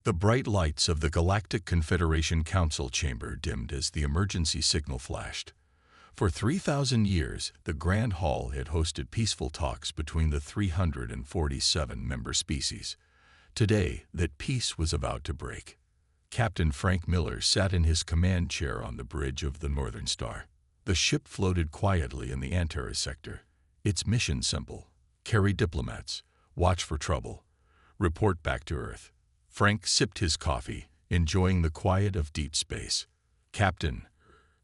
The bright lights of the Galactic Confederation Council chamber dimmed as the emergency signal flashed. For 3,000 years, the Grand Hall had hosted peaceful talks between the 347 member species. Today, that peace was about to break. Captain Frank Miller sat in his command chair on the bridge of the Northern Star. The ship floated quietly in the Antares sector. Its mission simple: carry diplomats, watch for trouble, report back to Earth. Frank sipped his coffee, enjoying the quiet of deep space. "Captain,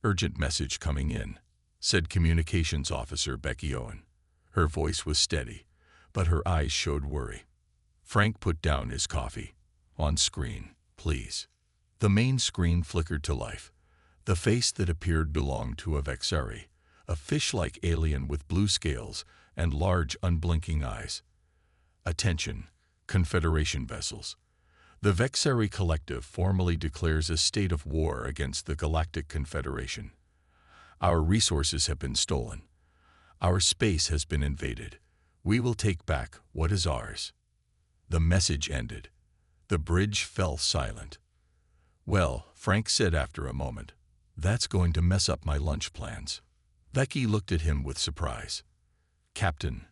urgent message coming in," said Communications Officer Becky Owen. Her voice was steady, but her eyes showed worry. Frank put down his coffee. "On screen, please." The main screen flickered to life. The face that appeared belonged to a Vexari, a fish-like alien with blue scales and large, unblinking eyes. "Attention, Confederation vessels. The Vexari Collective formally declares a state of war against the Galactic Confederation. Our resources have been stolen. Our space has been invaded. We will take back what is ours." The message ended. The bridge fell silent. "Well," Frank said after a moment, "that's going to mess up my lunch plans." Becky looked at him with surprise. "Captain,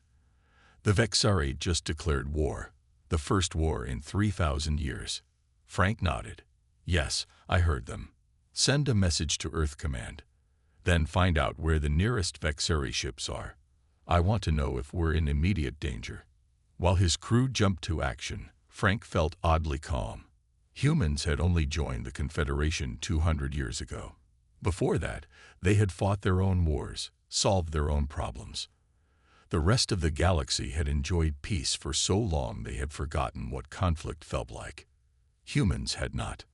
the Vexari just declared war. The first war in 3,000 years. Frank nodded. "Yes, I heard them. Send a message to Earth Command. Then find out where the nearest Vexari ships are. I want to know if we're in immediate danger." While his crew jumped to action, Frank felt oddly calm. Humans had only joined the Confederation 200 years ago. Before that, they had fought their own wars, solved their own problems. The rest of the galaxy had enjoyed peace for so long they had forgotten what conflict felt like. Humans had not.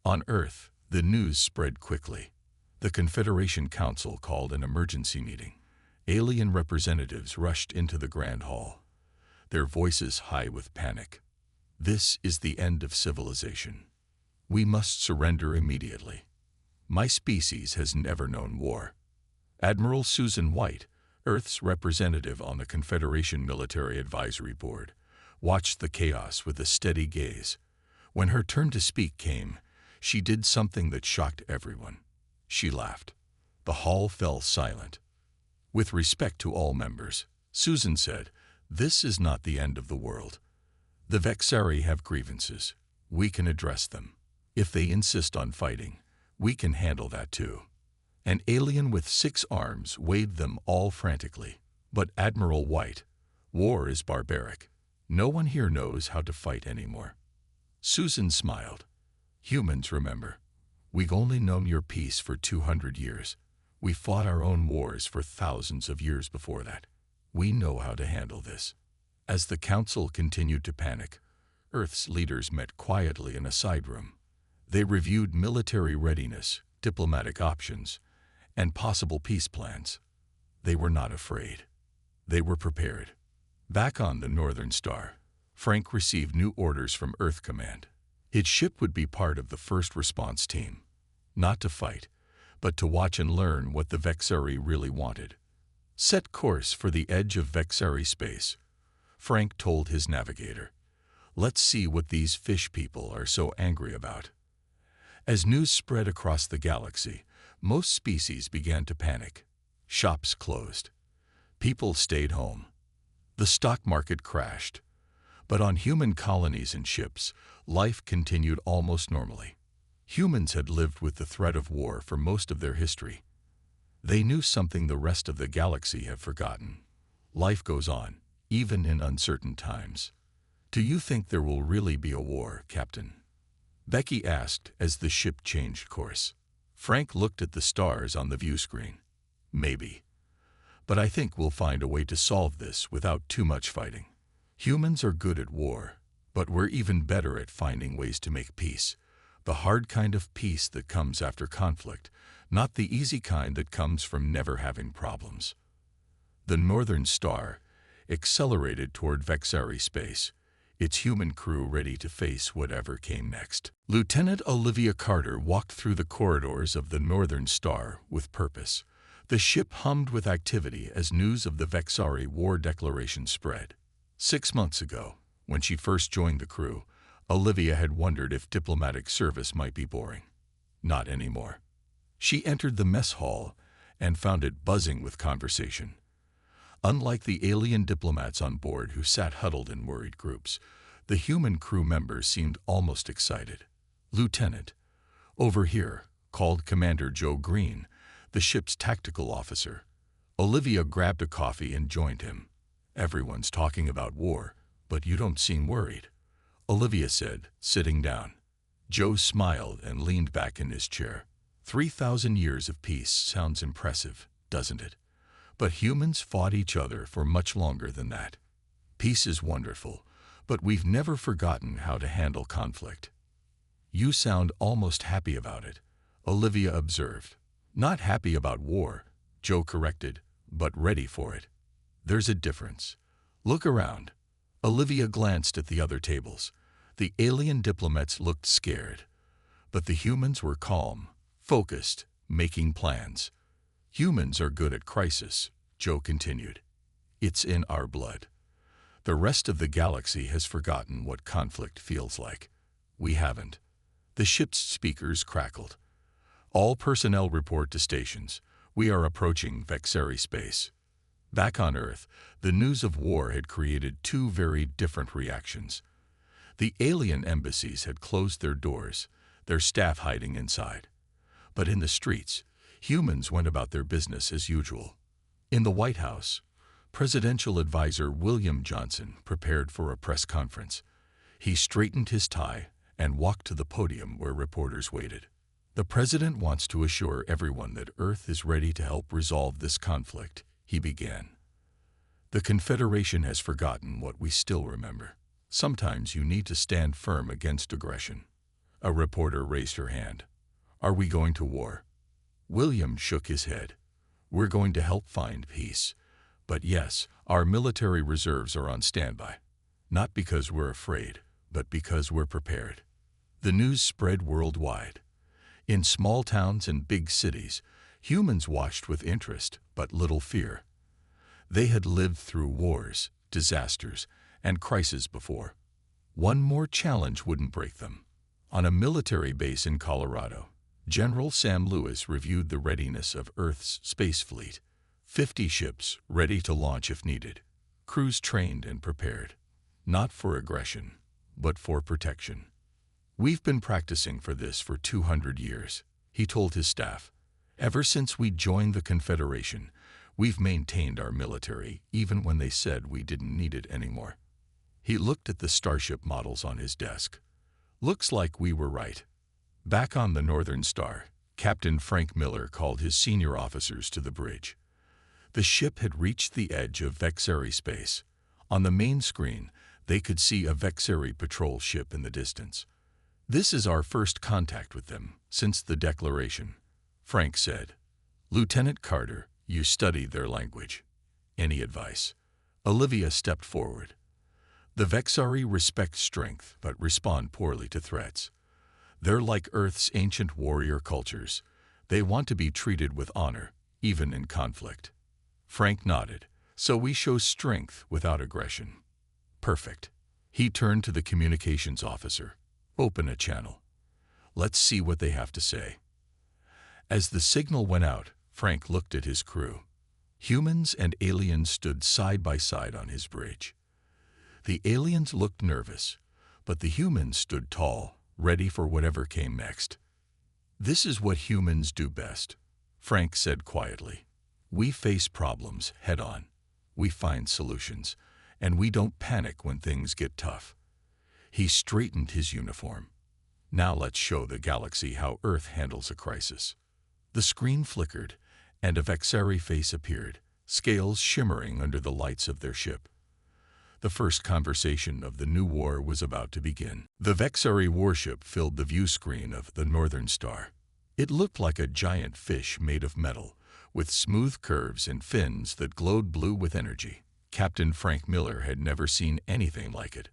On Earth, the news spread quickly. The Confederation Council called an emergency meeting. Alien representatives rushed into the Grand Hall, their voices high with panic. "This is the end of civilization. We must surrender immediately. My species has never known war." Admiral Susan White, Earth's representative on the Confederation Military Advisory Board, watched the chaos with a steady gaze. When her turn to speak came, she did something that shocked everyone. She laughed. The hall fell silent. "With respect to all members," Susan said, "this is not the end of the world. The Vexari have grievances. We can address them. If they insist on fighting, we can handle that too." An alien with 6 arms waved them all frantically. "But Admiral White, war is barbaric. No one here knows how to fight anymore." Susan smiled. "Humans, remember. We've only known your peace for 200 years. We fought our own wars for thousands of years before that. We know how to handle this." As the Council continued to panic, Earth's leaders met quietly in a side room. They reviewed military readiness, diplomatic options, and possible peace plans. They were not afraid. They were prepared. Back on the Northern Star, Frank received new orders from Earth Command. His ship would be part of the first response team. Not to fight, but to watch and learn what the Vexari really wanted. "Set course for the edge of Vexari space," Frank told his navigator. "Let's see what these fish people are so angry about." As news spread across the galaxy, most species began to panic. Shops closed. People stayed home. The stock market crashed. But on human colonies and ships, life continued almost normally. Humans had lived with the threat of war for most of their history. They knew something the rest of the galaxy had forgotten. Life goes on, even in uncertain times. "Do you think there will really be a war, Captain?" Becky asked as the ship changed course. Frank looked at the stars on the view screen. "Maybe. But I think we'll find a way to solve this without too much fighting. Humans are good at war, but we're even better at finding ways to make peace. The hard kind of peace that comes after conflict, not the easy kind that comes from never having problems." The Northern Star accelerated toward Vexari space, its human crew ready to face whatever came next. Lieutenant Olivia Carter walked through the corridors of the Northern Star with purpose. The ship hummed with activity as news of the Vexari war declaration spread. 6 months ago, when she first joined the crew, Olivia had wondered if diplomatic service might be boring. Not anymore. She entered the mess hall and found it buzzing with conversation. Unlike the alien diplomats on board who sat huddled in worried groups, the human crew members seemed almost excited. "Lieutenant, over here," called Commander Joe Green, the ship's tactical officer. Olivia grabbed a coffee and joined him. "Everyone's talking about war, but you don't seem worried," Olivia said, sitting down. Joe smiled and leaned back in his chair. 3,000 years of peace sounds impressive, doesn't it? But humans fought each other for much longer than that. Peace is wonderful, but we've never forgotten how to handle conflict. "You sound almost happy about it," Olivia observed. "Not happy about war," Joe corrected, "but ready for it. There's a difference. Look around." Olivia glanced at the other tables. The alien diplomats looked scared, but the humans were calm, focused, making plans. "Humans are good at crisis," Joe continued. "It's in our blood. The rest of the galaxy has forgotten what conflict feels like. We haven't." The ship's speakers crackled. "All personnel report to stations. We are approaching Vexeri space." Back on Earth, the news of war had created two very different reactions. The alien embassies had closed their doors, their staff hiding inside. But in the streets, humans went about their business as usual. In the White House, Presidential Advisor William Johnson prepared for a press conference. He straightened his tie and walked to the podium where reporters waited. "The President wants to assure everyone that Earth is ready to help resolve this conflict," he began. "The Confederation has forgotten what we still remember. Sometimes you need to stand firm against aggression." A reporter raised her hand. "Are we going to war?" William shook his head. "We're going to help find peace. But yes, our military reserves are on standby. Not because we're afraid, but because we're prepared." The news spread worldwide. In small towns and big cities, humans watched with interest but little fear. They had lived through wars, disasters, and crises before. One more challenge wouldn't break them. On a military base in Colorado, General Sam Lewis reviewed the readiness of Earth's space fleet. 50 ships ready to launch if needed. Crews trained and prepared. Not for aggression, but for protection. "We've been practicing for this for 200 years, he told his staff. "Ever since we joined the Confederation, we've maintained our military even when they said we didn't need it anymore." He looked at the starship models on his desk. "Looks like we were right." Back on the Northern Star, Captain Frank Miller called his senior officers to the bridge. The ship had reached the edge of Vexeri space. On the main screen, they could see a Vexeri patrol ship in the distance. "This is our first contact with them since the Declaration," Frank said. "Lieutenant Carter, you studied their language. Any advice?" Olivia stepped forward. "The Vexari respect strength but respond poorly to threats. They're like Earth's ancient warrior cultures. They want to be treated with honor, even in conflict." Frank nodded. "So we show strength without aggression." "Perfect." He turned to the communications officer. "Open a channel. Let's see what they have to say." As the signal went out, Frank looked at his crew. Humans and aliens stood side by side on his bridge. The aliens looked nervous, but the humans stood tall, ready for whatever came next. "This is what humans do best," Frank said quietly. "We face problems head on. We find solutions, and we don't panic when things get tough." He straightened his uniform. "Now let's show the galaxy how Earth handles a crisis." The screen flickered, and a Vexeri face appeared, scales shimmering under the lights of their ship. The first conversation of the new war was about to begin. The Vexeri warship filled the view screen of the Northern Star. It looked like a giant fish made of metal, with smooth curves and fins that glowed blue with energy. Captain Frank Miller had never seen anything like it.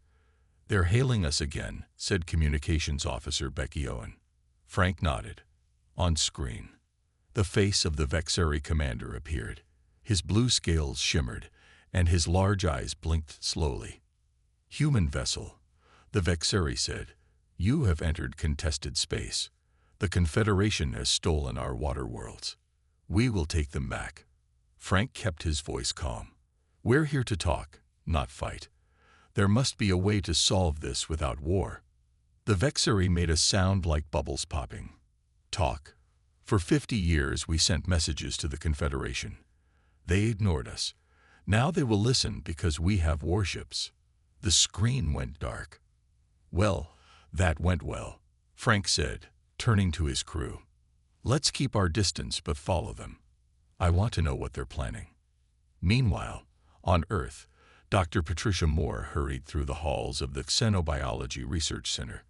"They're hailing us again," said Communications Officer Becky Owen. Frank nodded. On screen, the face of the Vexeri commander appeared. His blue scales shimmered, and his large eyes blinked slowly. "Human vessel. The Vexeri said, "You have entered contested space. The Confederation has stolen our water worlds. We will take them back." Frank kept his voice calm. "We're here to talk, not fight. There must be a way to solve this without war." The Vexeri made a sound like bubbles popping. "Talk. For 50 years we sent messages to the Confederation. They ignored us. Now they will listen because we have warships." The screen went dark. "Well, that went well," Frank said, turning to his crew. "Let's keep our distance but follow them. I want to know what they're planning." Meanwhile, on Earth, Dr. Patricia Moore hurried through the halls of the Xenobiology Research Center.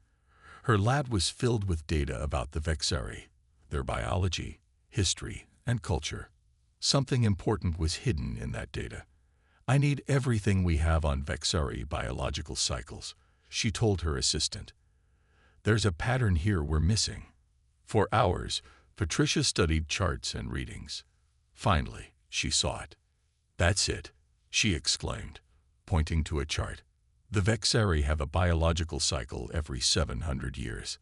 Her lab was filled with data about the Vexeri, their biology, history, and culture. Something important was hidden in that data. "I need everything we have on Vexeri biological cycles," she told her assistant. "There's a pattern here we're missing." For hours, Patricia studied charts and readings. Finally, she saw it. "That's it," she exclaimed, pointing to a chart. "The Vexeri have a biological cycle every 700 years.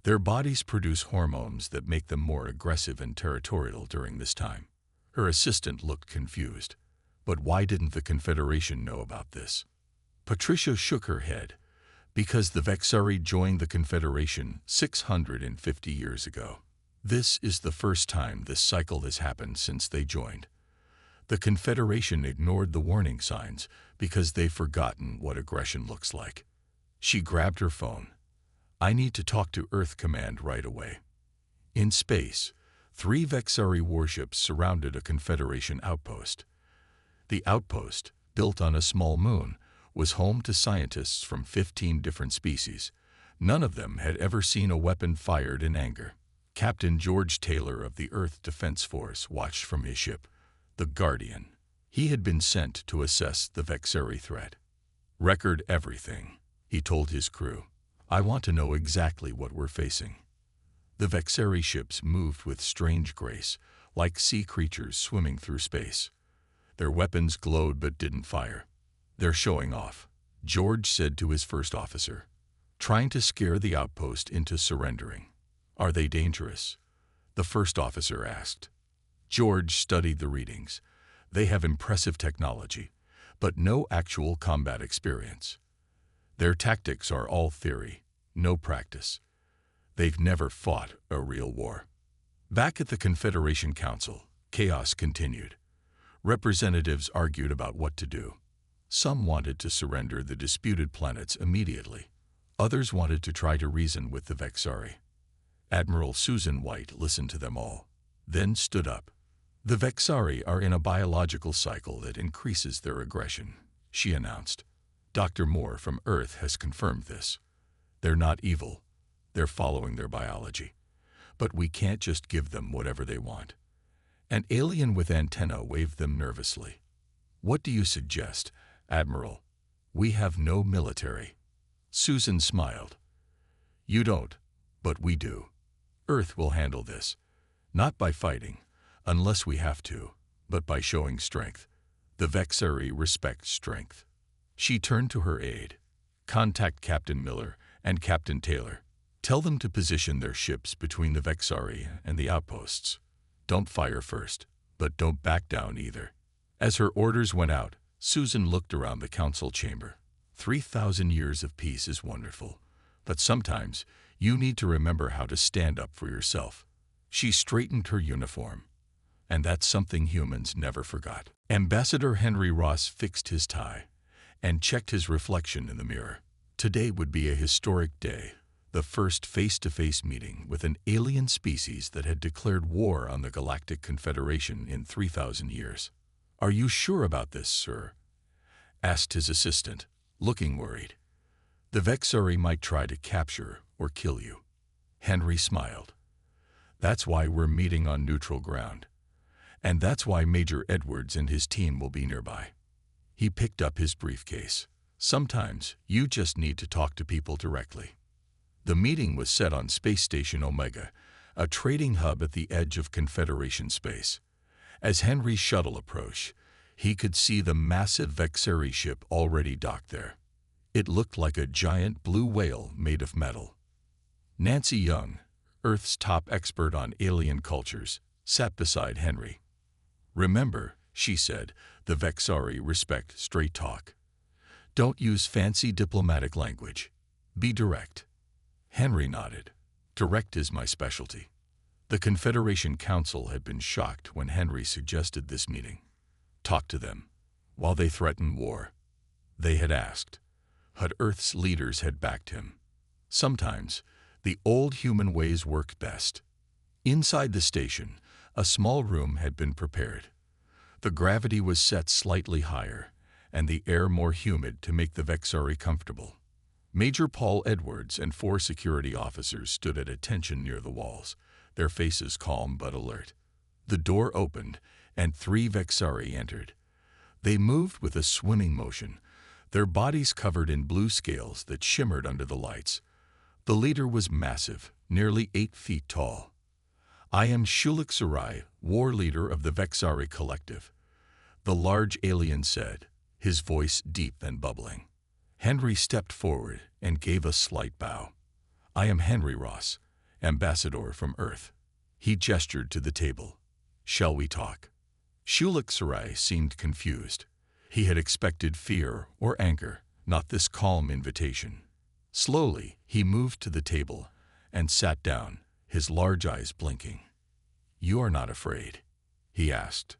Their bodies produce hormones that make them more aggressive and territorial during this time." Her assistant looked confused. "But why didn't the Confederation know about this?" Patricia shook her head. "Because the Vexeri joined the Confederation 650 years ago. This is the first time this cycle has happened since they joined. The Confederation ignored the warning signs because they've forgotten what aggression looks like." She grabbed her phone. "I need to talk to Earth Command right away." In space, 3 Vexeri warships surrounded a Confederation outpost. The outpost, built on a small moon, was home to scientists from 15 different species. None of them had ever seen a weapon fired in anger. Captain George Taylor of the Earth Defense Force watched from his ship, the Guardian. He had been sent to assess the Vexeri threat. "Record everything," he told his crew. "I want to know exactly what we're facing." The Vexeri ships moved with strange grace, like sea creatures swimming through space. Their weapons glowed but didn't fire. "They're showing off," George said to his first officer, "trying to scare the outpost into surrendering." "Are they dangerous?" the first officer asked. George studied the readings. "They have impressive technology, but no actual combat experience. Their tactics are all theory, no practice. They've never fought a real war." Back at the Confederation Council, chaos continued. Representatives argued about what to do. Some wanted to surrender the disputed planets immediately. Others wanted to try to reason with the Vexeri. Admiral Susan White listened to them all, then stood up. "The Vexeri are in a biological cycle that increases their aggression," she announced. "Dr. Moore from Earth has confirmed this. They're not evil. They're following their biology. But we can't just give them whatever they want." An alien with antenna waved them nervously. "What do you suggest, Admiral?" "We have no military." Susan smiled. "You don't, but we do. Earth will handle this. Not by fighting, unless we have to, but by showing strength. The Vexeri respect strength." She turned to her aide. "Contact Captain Miller and Captain Taylor. Tell them to position their ships between the Vexeri and the outposts. Don't fire first, but don't back down either." As her orders went out, Susan looked around the council chamber. 3,000 years of peace is wonderful, but sometimes you need to remember how to stand up for yourself. She straightened her uniform, and that's something humans never forgot. Ambassador Henry Ross fixed his tie and checked his reflection in the mirror. Today would be a historic day. The first face-to-face meeting with an alien species that had declared war on the Galactic Confederation in 3,000 years. "Are you sure about this, sir?" asked his assistant, looking worried. "The Vexeri might try to capture or kill you." Henry smiled. "That's why we're meeting on neutral ground. And that's why Major Edwards and his team will be nearby." He picked up his briefcase. "Sometimes you just need to talk to people directly." The meeting was set on Space Station Omega, a trading hub at the edge of Confederation space. As Henry's shuttle approached, he could see the massive Vexeri ship already docked there. It looked like a giant blue whale made of metal. Nancy Young, Earth's top expert on alien cultures, sat beside Henry. "Remember," she said, "the Vexari respect straight talk. Don't use fancy diplomatic language. Be direct." Henry nodded. "Direct is my specialty." The Confederation Council had been shocked when Henry suggested this meeting. Talk to them. While they threatened war, they had asked. But Earth's leaders had backed him. Sometimes, the old human ways worked best. Inside the station, a small room had been prepared. The gravity was set slightly higher, and the air more humid to make the Vexari comfortable. Major Paul Edwards and 4 security officers stood at attention near the walls, their faces calm but alert. The door opened, and 3 Vexari entered. They moved with a swimming motion, their bodies covered in blue scales that shimmered under the lights. The leader was massive, nearly 8 feet tall. "I am Shulik Sarai, war leader of the Vexari Collective," the large alien said, his voice deep and bubbling. Henry stepped forward and gave a slight bow. "I am Henry Ross, ambassador from Earth." He gestured to the table. "Shall we talk?" Shulik Sarai seemed confused. He had expected fear or anger, not this calm invitation. Slowly, he moved to the table and sat down, his large eyes blinking. "You are not afraid?" he asked.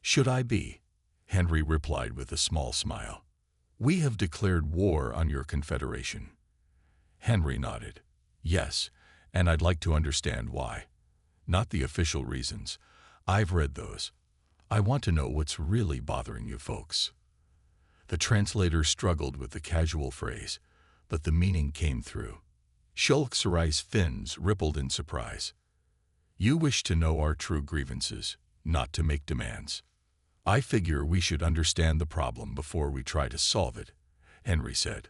"Should I be?" Henry replied with a small smile. "We have declared war on your confederation." Henry nodded. "Yes, and I'd like to understand why. Not the official reasons. I've read those. I want to know what's really bothering you folks." The translator struggled with the casual phrase, but the meaning came through. Shulk Sarai's fins rippled in surprise. "You wish to know our true grievances, not to make demands. I figure we should understand the problem before we try to solve it," Henry said.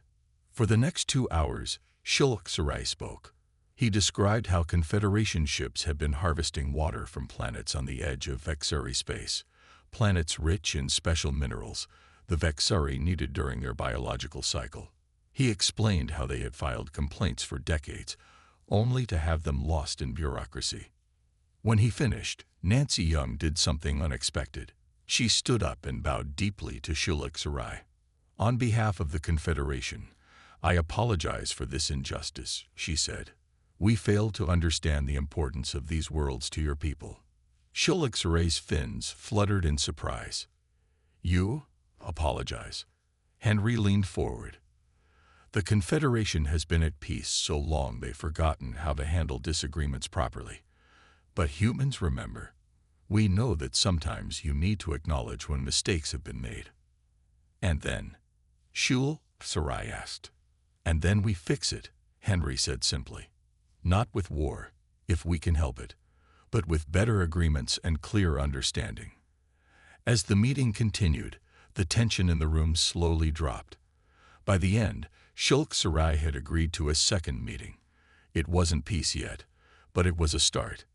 For the next 2 hours, Shulk Sarai spoke. He described how Confederation ships had been harvesting water from planets on the edge of Vexari space, planets rich in special minerals the Vexari needed during their biological cycle. He explained how they had filed complaints for decades, only to have them lost in bureaucracy. When he finished, Nancy Young did something unexpected. She stood up and bowed deeply to Shulik Sarai. "On behalf of the Confederation, I apologize for this injustice," she said. "We failed to understand the importance of these worlds to your people." Shulik Sarai's fins fluttered in surprise. "You apologize?" Henry leaned forward. "The Confederation has been at peace so long they've forgotten how to handle disagreements properly. But humans remember. We know that sometimes you need to acknowledge when mistakes have been made." "And then?" Shul Sarai asked. "And then we fix it," Henry said simply. "Not with war, if we can help it, but with better agreements and clear understanding." As the meeting continued, the tension in the room slowly dropped. By the end, Shulk Sarai had agreed to a second meeting. It wasn't peace yet, but it was a start.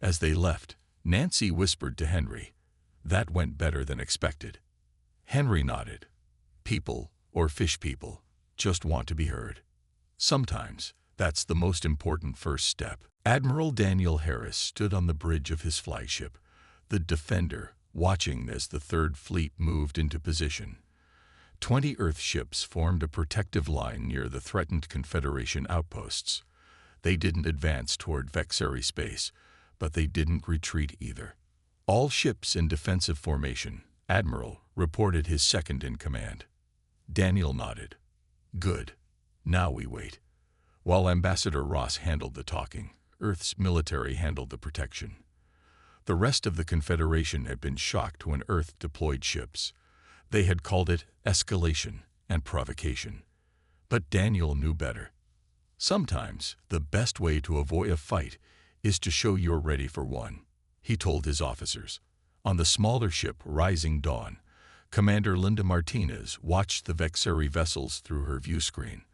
As they left, Nancy whispered to Henry, "That went better than expected." Henry nodded. "People, or fish people, just want to be heard. Sometimes, that's the most important first step." Admiral Daniel Harris stood on the bridge of his flagship, the Defender, watching as the Third Fleet moved into position. 20 Earth ships formed a protective line near the threatened Confederation outposts. They didn't advance toward Vexari space, but they didn't retreat either. All ships in defensive formation, Admiral reported his second-in-command. Daniel nodded. "Good. Now we wait." While Ambassador Ross handled the talking, Earth's military handled the protection. The rest of the Confederation had been shocked when Earth deployed ships. They had called it escalation and provocation. But Daniel knew better. Sometimes, the best way to avoid a fight is to show you're ready for one, he told his officers. On the smaller ship Rising Dawn, Commander Linda Martinez watched the Vexari vessels through her view screen.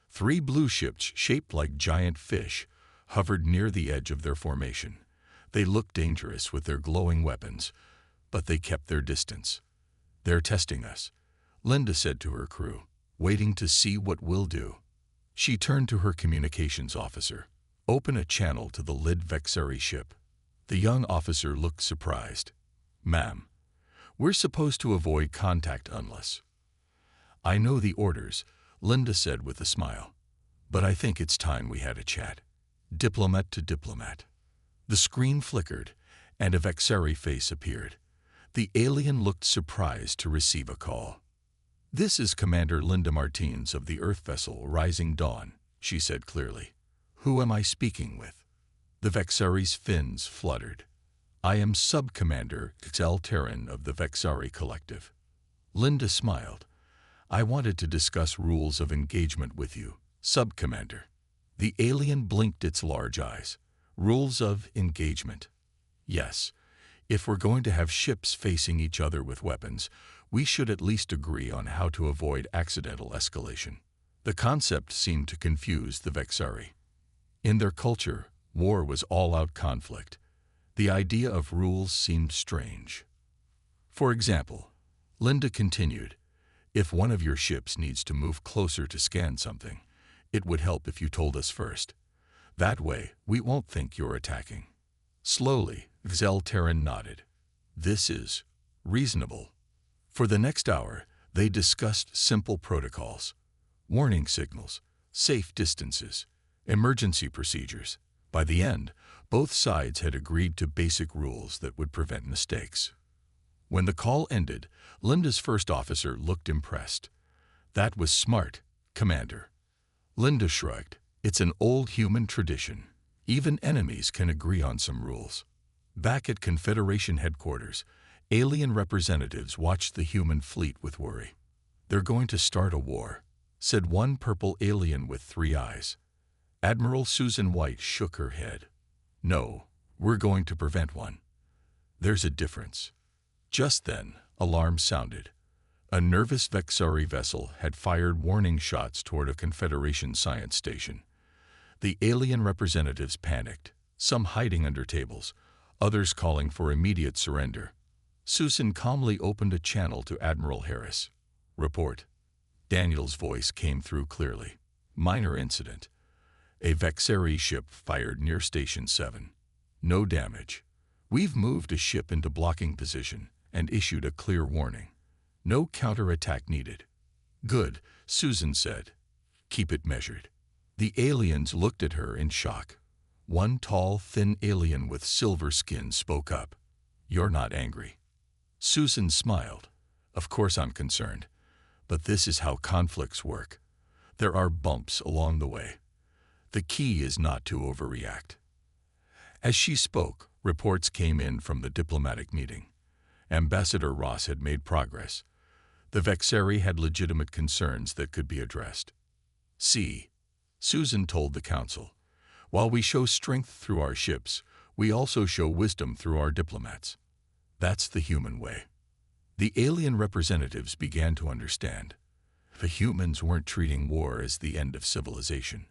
3 blue ships shaped like giant fish hovered near the edge of their formation. They looked dangerous with their glowing weapons, but they kept their distance. "They're testing us," Linda said to her crew. waiting to see what we'll do. She turned to her communications officer. Open a channel to the Lid Vexari ship. The young officer looked surprised. Ma'am, we're supposed to avoid contact unless. I know the orders, Linda said with a smile. But I think it's time we had a chat. Diplomat to diplomat. The screen flickered, and a Vexari face appeared. The alien looked surprised to receive a call. This is Commander Linda Martins of the Earth vessel Rising Dawn, she said clearly. Who am I speaking with? The Vexari's fins fluttered. I am Sub-Commander Xel Terran of the Vexari Collective. Linda smiled. I wanted to discuss rules of engagement with you, Sub-Commander. The alien blinked its large eyes. Rules of engagement. Yes, if we're going to have ships facing each other with weapons, we should at least agree on how to avoid accidental escalation. The concept seemed to confuse the Vexari. In their culture, war was all-out conflict. The idea of rules seemed strange. For example, Linda continued, if one of your ships needs to move closer to scan something, it would help if you told us first. That way, we won't think you're attacking. Slowly, Xel Terran nodded. This is reasonable. For the next hour, they discussed simple protocols, warning signals, safe distances, emergency procedures. By the end, both sides had agreed to basic rules that would prevent mistakes. When the call ended, Linda's first officer looked impressed. That was smart, Commander. Linda shrugged. It's an old human tradition. Even enemies can agree on some rules. Back at Confederation headquarters, alien representatives watched the human fleet with worry. They're going to start a war, said one purple alien with 3 eyes. Admiral Susan White shook her head. No, we're going to prevent one. There's a difference. Just then, alarms sounded. A nervous Vexari vessel had fired warning shots toward a Confederation science station. The alien representatives panicked, some hiding under tables, others calling for immediate surrender. Susan calmly opened a channel to Admiral Harris. Report. Daniel's voice came through clearly. Minor incident. A Vexari ship fired near Station 7. No damage. We've moved a ship into blocking position and issued a clear warning. No counterattack needed. Good, Susan said. Keep it measured. The aliens looked at her in shock. One tall, thin alien with silver skin spoke up. You're not angry. Susan smiled. Of course I'm concerned. But this is how conflicts work. There are bumps along the way. The key is not to overreact. As she spoke, reports came in from the diplomatic meeting. Ambassador Ross had made progress. The Vexari had legitimate concerns that could be addressed. See, Susan told the council, while we show strength through our ships, we also show wisdom through our diplomats. That's the human way. The alien representatives began to understand. The humans weren't treating war as the end of civilization.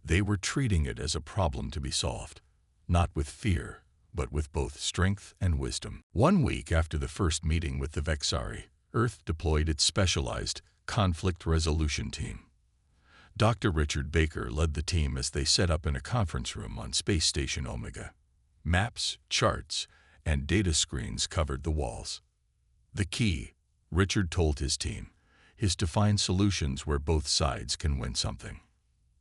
They were treating it as a problem to be solved, not with fear, but with both strength and wisdom. 1 week after the first meeting with the Vexari, Earth deployed its specialized conflict resolution team. Dr. Richard Baker led the team as they set up in a conference room on Space Station Omega. Maps, charts, and data screens covered the walls. The key, Richard told his team, is to find solutions where both sides can win something.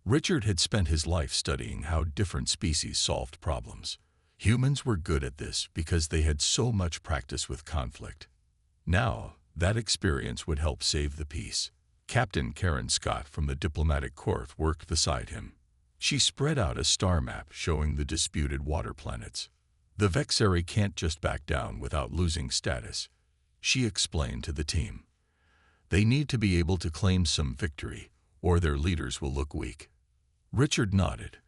Richard had spent his life studying how different species solved problems. Humans were good at this because they had so much practice with conflict. Now, that experience would help save the peace. Captain Karen Scott from the Diplomatic Corps worked beside him. She spread out a star map showing the disputed water planets. The Vexari can't just back down without losing status, she explained to the team. They need to be able to claim some victory, or their leaders will look weak. Richard nodded.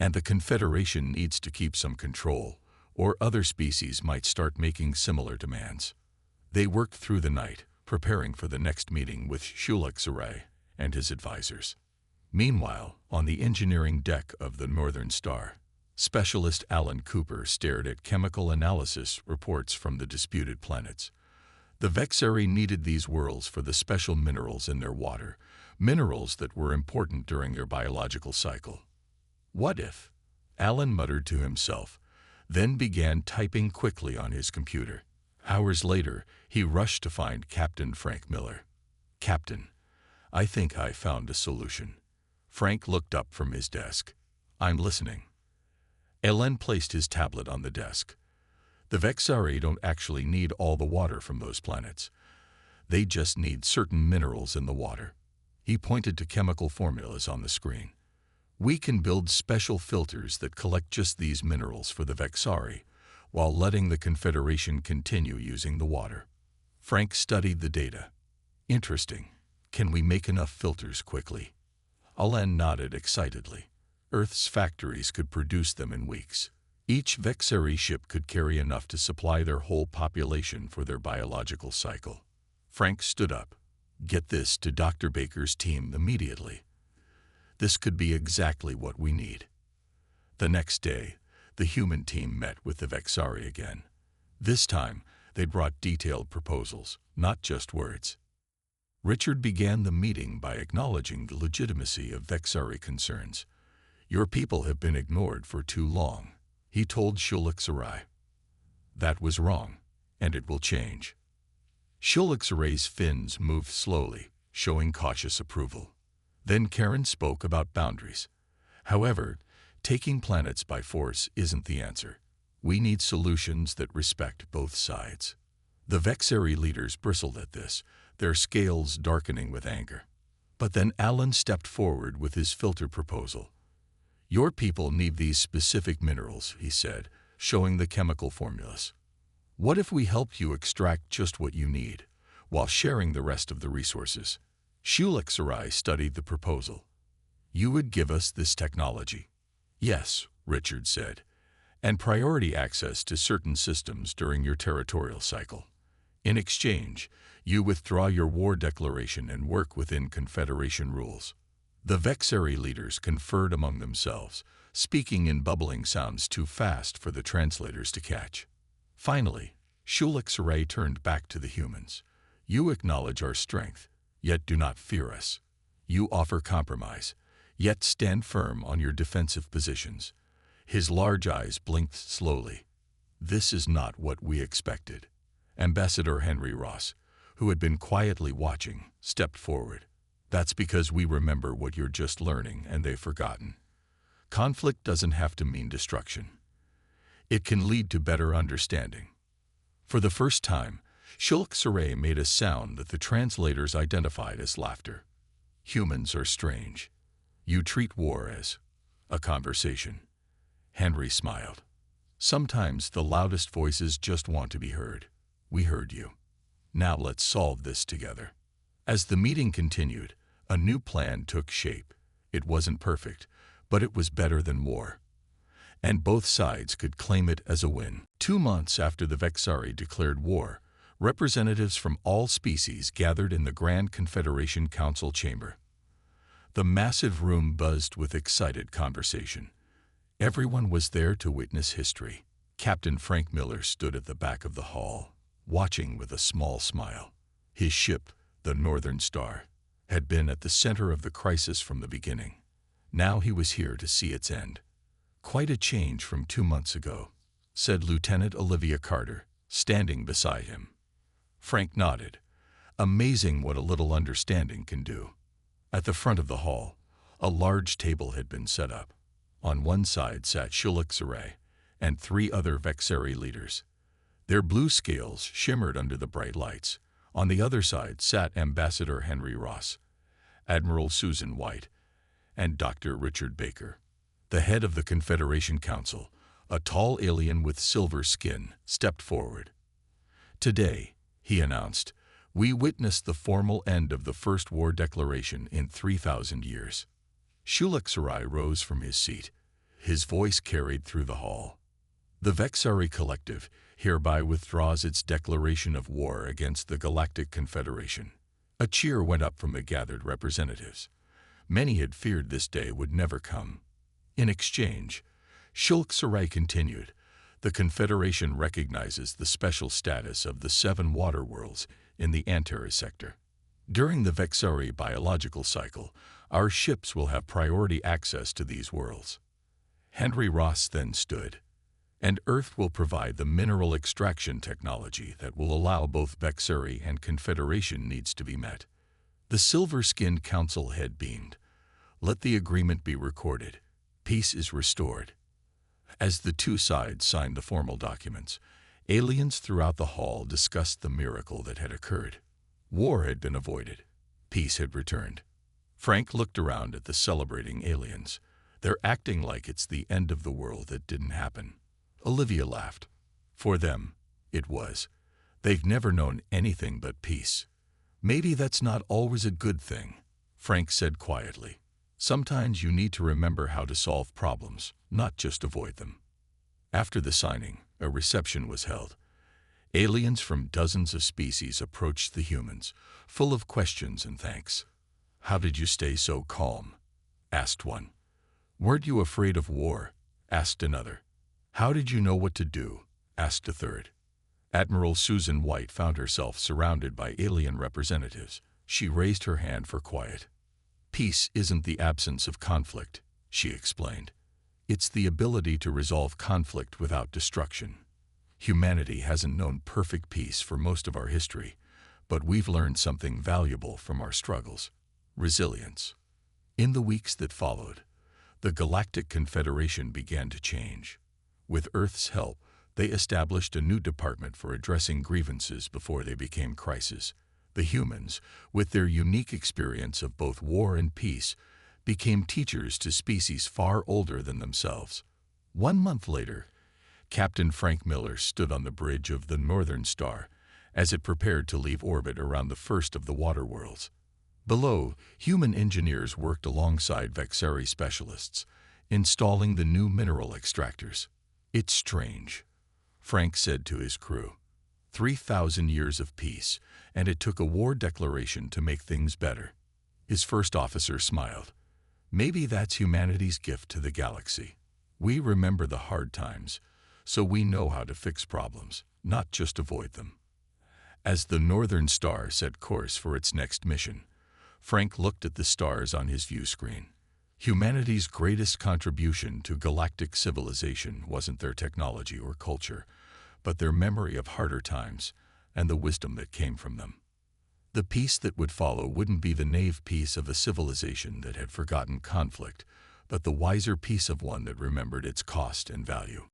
And the Confederation needs to keep some control, or other species might start making similar demands. They worked through the night, preparing for the next meeting with Shulak Saray and his advisors. Meanwhile, on the engineering deck of the Northern Star, Specialist Alan Cooper stared at chemical analysis reports from the disputed planets. The Vexari needed these worlds for the special minerals in their water, minerals that were important during their biological cycle. What if? Alan muttered to himself, then began typing quickly on his computer. Hours later, he rushed to find Captain Frank Miller. "Captain, I think I found a solution." Frank looked up from his desk. "I'm listening." Alan placed his tablet on the desk. "The Vexari don't actually need all the water from those planets. They just need certain minerals in the water." He pointed to chemical formulas on the screen. "We can build special filters that collect just these minerals for the Vexari, while letting the Confederation continue using the water." Frank studied the data. "Interesting. Can we make enough filters quickly?" Alan nodded excitedly. Earth's factories could produce them in weeks. Each Vexari ship could carry enough to supply their whole population for their biological cycle. Frank stood up. "Get this to Dr. Baker's team immediately. This could be exactly what we need." The next day, the human team met with the Vexari again. This time, they brought detailed proposals, not just words. Richard began the meeting by acknowledging the legitimacy of Vexari concerns. "Your people have been ignored for too long," he told Shulixarai. "That was wrong, and it will change." Shulixarai's fins moved slowly, showing cautious approval. Then Karen spoke about boundaries. "However, taking planets by force isn't the answer. We need solutions that respect both sides." The Vexari leaders bristled at this, their scales darkening with anger. But then Alan stepped forward with his filter proposal. "Your people need these specific minerals," he said, showing the chemical formulas. "What if we helped you extract just what you need, while sharing the rest of the resources?" Shulixarai studied the proposal. "You would give us this technology?" "Yes," Richard said, "and priority access to certain systems during your territorial cycle. In exchange, you withdraw your war declaration and work within Confederation rules." The Vexari leaders conferred among themselves, speaking in bubbling sounds too fast for the translators to catch. Finally, Shulixarai turned back to the humans. "You acknowledge our strength, yet do not fear us. You offer compromise, yet stand firm on your defensive positions." His large eyes blinked slowly. "This is not what we expected." Ambassador Henry Ross, who had been quietly watching, stepped forward. "That's because we remember what you're just learning and they've forgotten. Conflict doesn't have to mean destruction. It can lead to better understanding." For the first time, Shulixarai made a sound that the translators identified as laughter. "Humans are strange. You treat war as a conversation." Henry smiled. "Sometimes the loudest voices just want to be heard. We heard you. Now let's solve this together." As the meeting continued, a new plan took shape. It wasn't perfect, but it was better than war. And both sides could claim it as a win. 2 months after the Vexari declared war, representatives from all species gathered in the Grand Confederation Council chamber. The massive room buzzed with excited conversation. Everyone was there to witness history. Captain Frank Miller stood at the back of the hall, watching with a small smile. His ship, the Northern Star, had been at the center of the crisis from the beginning. Now he was here to see its end. "Quite a change from 2 months ago," said Lieutenant Olivia Carter, standing beside him. Frank nodded. "Amazing what a little understanding can do." At the front of the hall, a large table had been set up. On one side sat Shulixarai and 3 other Vexari leaders. Their blue scales shimmered under the bright lights. On the other side sat Ambassador Henry Ross, Admiral Susan White, and Dr. Richard Baker. The head of the Confederation Council, a tall alien with silver skin, stepped forward. "Today," he announced, "we witnessed the formal end of the first war declaration in 3,000 years." Shulixarai rose from his seat. His voice carried through the hall. "The Vexari Collective hereby withdraws its declaration of war against the Galactic Confederation." A cheer went up from the gathered representatives. Many had feared this day would never come. In exchange, Shulixarai continued, The Confederation recognizes the special status of the 7 water worlds in the Antares sector. During the Vexari biological cycle, our ships will have priority access to these worlds. Henry Ross then stood. And Earth will provide the mineral extraction technology that will allow both Vexari and Confederation needs to be met. The silver-skinned council head beamed. Let the agreement be recorded. Peace is restored. As the two sides signed the formal documents, aliens throughout the hall discussed the miracle that had occurred. War had been avoided. Peace had returned. Frank looked around at the celebrating aliens. They're acting like it's the end of the world that didn't happen. Olivia laughed. For them, it was. They've never known anything but peace. Maybe that's not always a good thing, Frank said quietly. Sometimes you need to remember how to solve problems, not just avoid them. After the signing, a reception was held. Aliens from dozens of species approached the humans, full of questions and thanks. How did you stay so calm? Asked one. Weren't you afraid of war? Asked another. How did you know what to do? Asked a third. Admiral Susan White found herself surrounded by alien representatives. She raised her hand for quiet. Peace isn't the absence of conflict, she explained. It's the ability to resolve conflict without destruction. Humanity hasn't known perfect peace for most of our history, but we've learned something valuable from our struggles: resilience. In the weeks that followed, the Galactic Confederation began to change. With Earth's help, they established a new department for addressing grievances before they became crises. The humans, with their unique experience of both war and peace, became teachers to species far older than themselves. 1 month later, Captain Frank Miller stood on the bridge of the Northern Star as it prepared to leave orbit around the first of the water worlds. Below, human engineers worked alongside Vexari specialists, installing the new mineral extractors. It's strange, Frank said to his crew. 3,000 years of peace, and it took a war declaration to make things better. His first officer smiled. Maybe that's humanity's gift to the galaxy. We remember the hard times, so we know how to fix problems, not just avoid them. As the Northern Star set course for its next mission, Frank looked at the stars on his view screen. Humanity's greatest contribution to galactic civilization wasn't their technology or culture, but their memory of harder times and the wisdom that came from them. The peace that would follow wouldn't be the naive peace of a civilization that had forgotten conflict, but the wiser peace of one that remembered its cost and value.